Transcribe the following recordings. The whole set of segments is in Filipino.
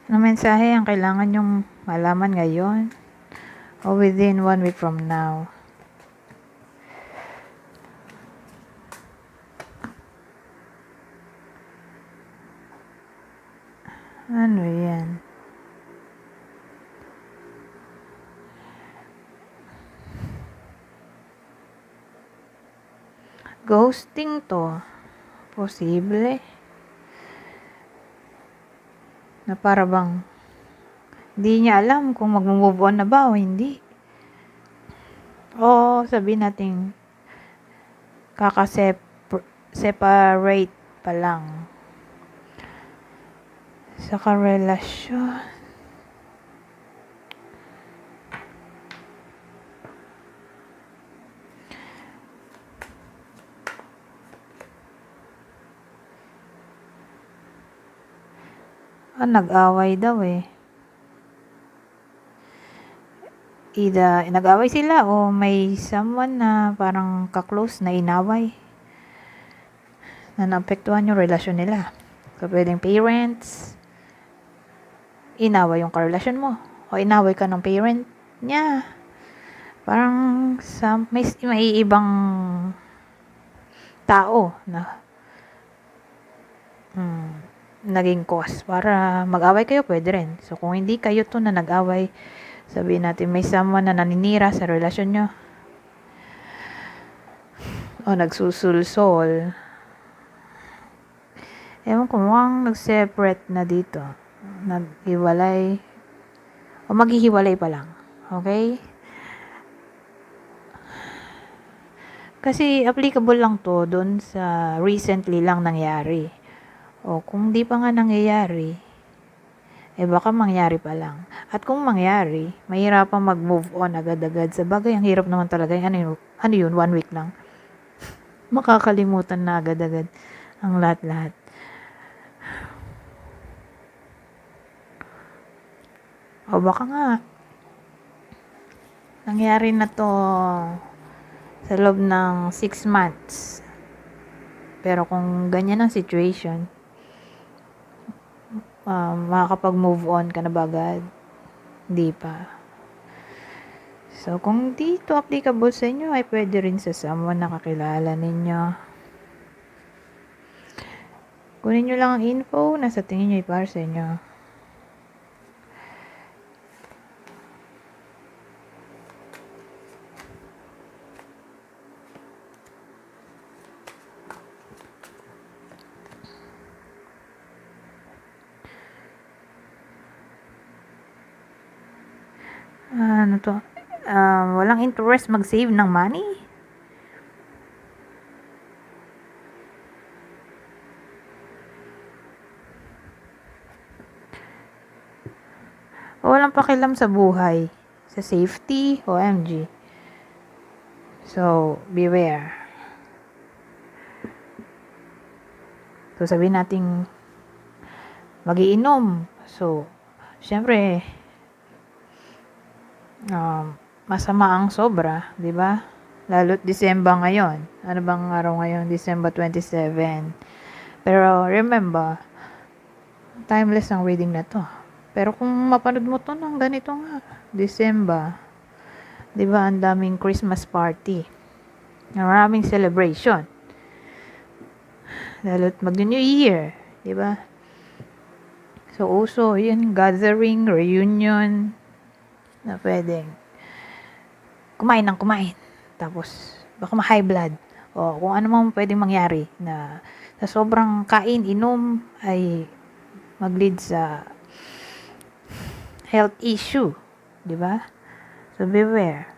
Anong mensahe ang kailangan nyong malaman ngayon o within 1 week from now? Ano yan? Ghosting to. Posible. Na para bang hindi niya alam kung mag-move on na ba o hindi. O sabihin natin separate pa lang sa karelasyon. Nag-away daw eh. Either nag-away sila o may someone na parang ka-close na inaway na naapektuhan yung relasyon nila. So, pwedeng parents, inaway yung karelasyon mo o inaway ka ng parent niya. Parang may ibang tao na naging cause para mag-away kayo, pwede rin. So, kung hindi kayo to na nag-away, sabihin natin may someone na naninira sa relasyon nyo o nagsusulsol. Ewan ko, mukhang nag-separate na dito. Naghiwalay o maghihiwalay pa lang. Okay? Kasi applicable lang to doon sa recently lang nangyari. O kung di pa nga nangyayari, baka mangyari pa lang. At kung mangyari, mahirapang mag-move on agad-agad. Sa bagay, ang hirap naman talaga. Ano yun? 1 week lang. Makakalimutan na agad-agad ang lahat-lahat. O baka nga, nangyari na to sa loob ng 6 months. Pero kung ganyan ang situation, makakapag-move on ka na ba agad? Hindi pa. So, kung dito applicable sa inyo, ay pwede rin sa someone na kakilala ninyo. Kunin nyo lang ang info na sa tingin nyo ay para sa inyo. Ano to? Walang interest mag-save ng money? Walang pakialam sa buhay, sa safety, OMG. So, beware. So, sabihin natin magiinom. So, syempre, masama ang sobra, di ba? Lalo't December ngayon. Ano bang araw ngayon? December 27. Pero remember, timeless ang reading na to. Pero kung mapanood mo to ng ganito nga, December, di ba, ang daming Christmas party. Maraming celebration. Lalo't mag-New Year, di ba? So, uso, yun, gathering, reunion, na pwedeng kumain. Tapos, baka ma-high blood. O kung ano mang pwedeng mangyari na sa sobrang kain, inom, ay mag-lead sa health issue. Di ba? So, beware.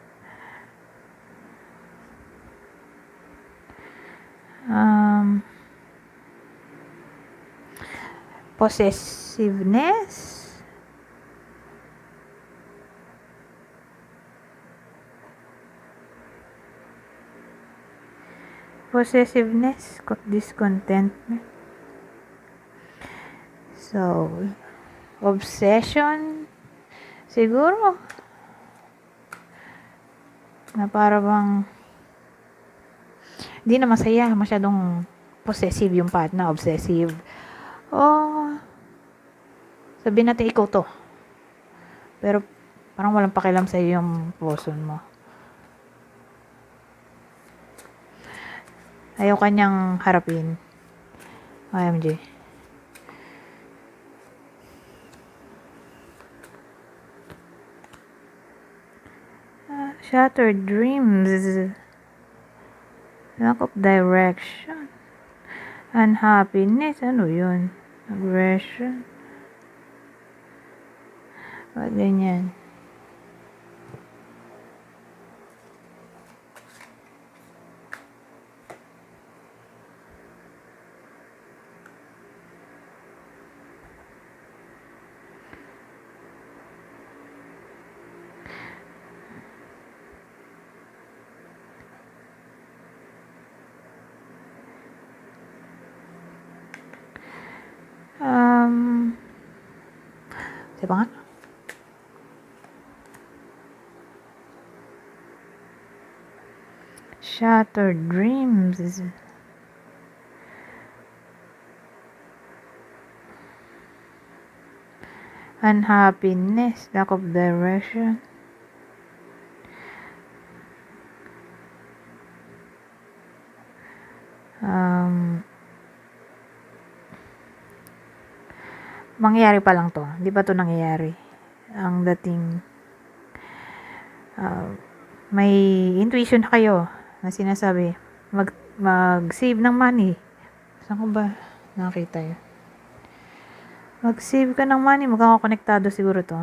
Possessiveness. Discontentment. So, obsession. Siguro, na para bang hindi na masaya, masyadong possessive yung partner, obsessive. O, Sabihin natin ikaw to. Pero parang walang pakialam sa yung person mo. Ayaw kanyang harapin. OMG. Shattered dreams. Lack of direction. Unhappiness. Ano yun? Aggression. Ba't ganyan? Diba nga? Shattered dreams. Unhappiness. Lack of direction. Mangyayari pa lang to. Hindi pa to nangyayari. Ang dating may intuition na kayo na sinasabi mag-save ng money. Saan ko ba nakita yun? Mag-save ka ng money, magkakakonektado siguro to.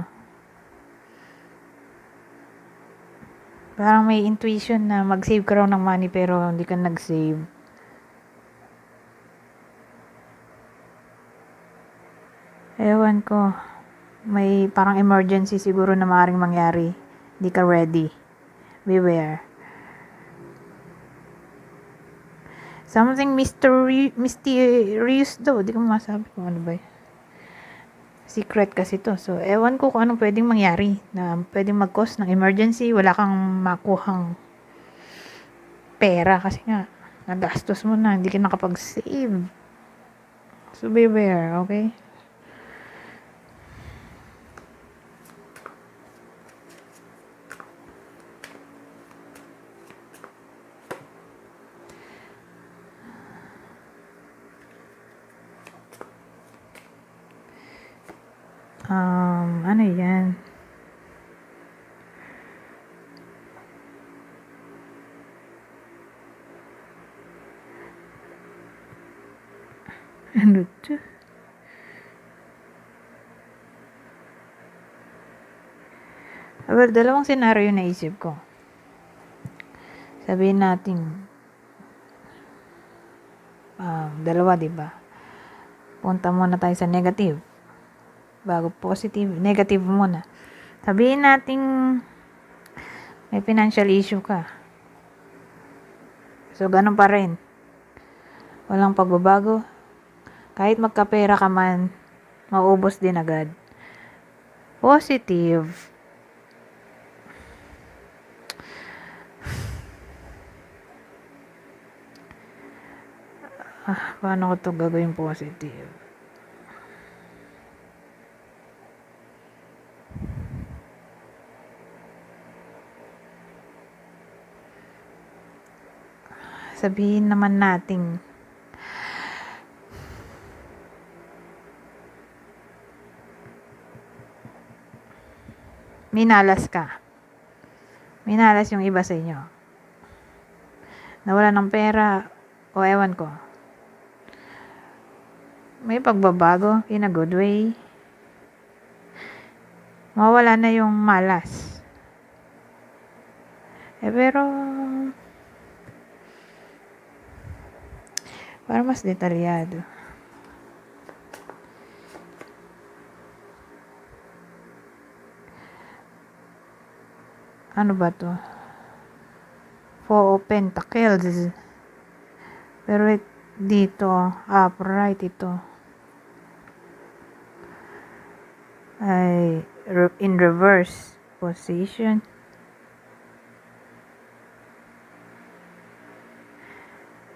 Parang may intuition na mag-save ka raw ng money pero hindi ka nag-save. Ewan ko. May parang emergency siguro na maaaring mangyari. Hindi ka ready. Beware. Something mysterious daw. Di ko masabi kung ano ba yun. Secret kasi to. So, ewan ko kung anong pwedeng mangyari na pwedeng mag-cause ng emergency. Wala kang makuhang pera kasi nga, nagastos mo na. Hindi ka nakapag-save. So, beware. Okay? Ano yan? Ano to? Well, dalawang senaryo yung naisip ko. Sabihin natin, dalawa, diba? Punta muna tayo sa negative. Bago positive, negative muna. Sabihin natin, may financial issue ka. So, ganun pa rin. Walang pagbabago. Kahit magkapera ka man, maubos din agad. Positive. Paano ko to gagawin positive? Sabihin naman nating minalas ka. Minalas yung iba sa inyo. Nawala ng pera o ewan ko. May pagbabago in a good way. Mawala na yung malas. Pero para mas detalyado. Ano ba to? Four of Pentacles. Pero dito, upright ito. Ay, in reverse position.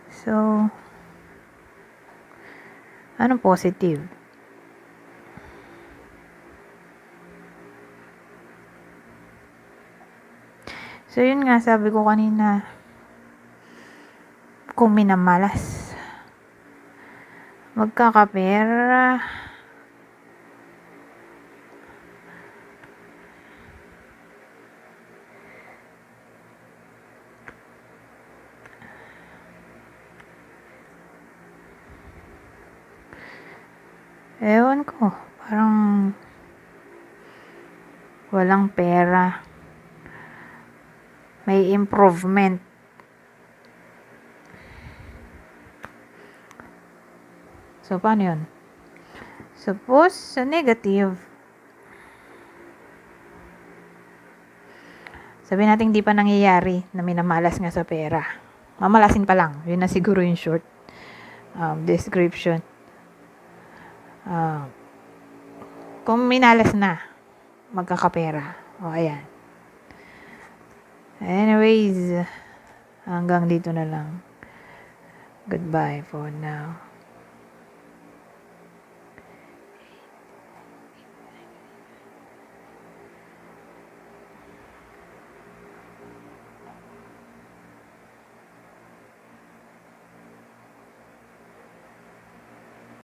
So, anong positive? So, yun nga, sabi ko kanina, kung minamalas, magkakapera. Ewan ko, parang walang pera. May improvement. So, paano yun? Suppose, sa negative, sabihin natin di pa nangyayari na minamalas nga sa pera. Mamalasin pa lang. Yun na siguro yung short description. Kung minalas na, magkakapera. O, ayan. Anyways, hanggang dito na lang. Goodbye for now.